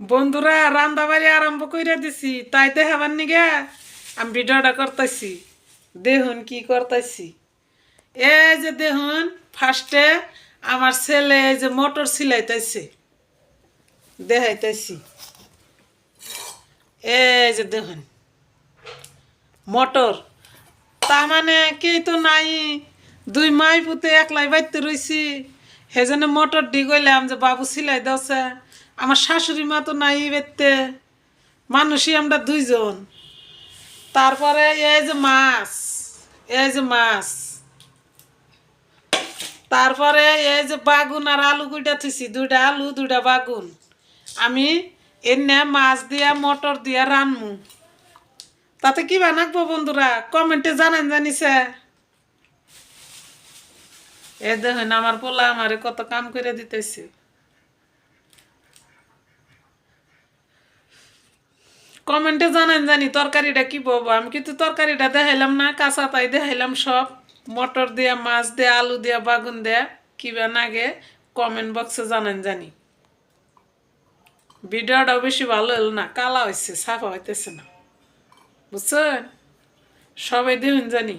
বন্ধুরা রান্দাবাড়ি আরম্ভ কইরা দিছি তাই দেখাবার নিগে আমি ভিডিওটা করতেছি। দেখুন কি করতেছি। এই যে দেখুন ফার্স্টে আমার ছেলে এই যে মোটর সিলাইতেছে, দেখাইতেছি। এই যে দেখুন মোটর, তা মানে কেই তো নাই, দুই মাই পুতে একলাই বাইতে রইছি। সেজন্য মোটর দি গইলাম যে বাবু সিলাই দাওছে। আমার শাশুড়ি মা তো নাই বেতে, মানুষই আমরা দুইজন। তারপরে এই যে মাছ, এই যে মাছ, তারপরে এই যে বাগুন আর আলু কুইটা থুইছি, দুইটা আলু দুইটা বাগুন। আমি এনে মাছ দিয়া মটর দিয়া রানমু। তাতে কি বানাকবো বন্ধুরা কমেন্টে জানান জানিছে। এ দেখেন আমার পোলা আমারে কত কাম করে দিতেছে। কমেন্টে জানান জানি তরকারিটা কি বলবো। আমি কিন্তু তরকারিটা দেখাইলাম না, কাঁচা তাই দেখাইলাম সব। মটর দিয়া মাছ দিয়া আলু দিয়া বাগুন দিয়া কিবা নাগে কমেন্ট বক্সে জানান জানি। ভিডিওটাও বেশি ভালো হলো না, কালা হয়েছে, সাফা হইতেছে না, বুঝছেন? সবাই দেখুন জানি।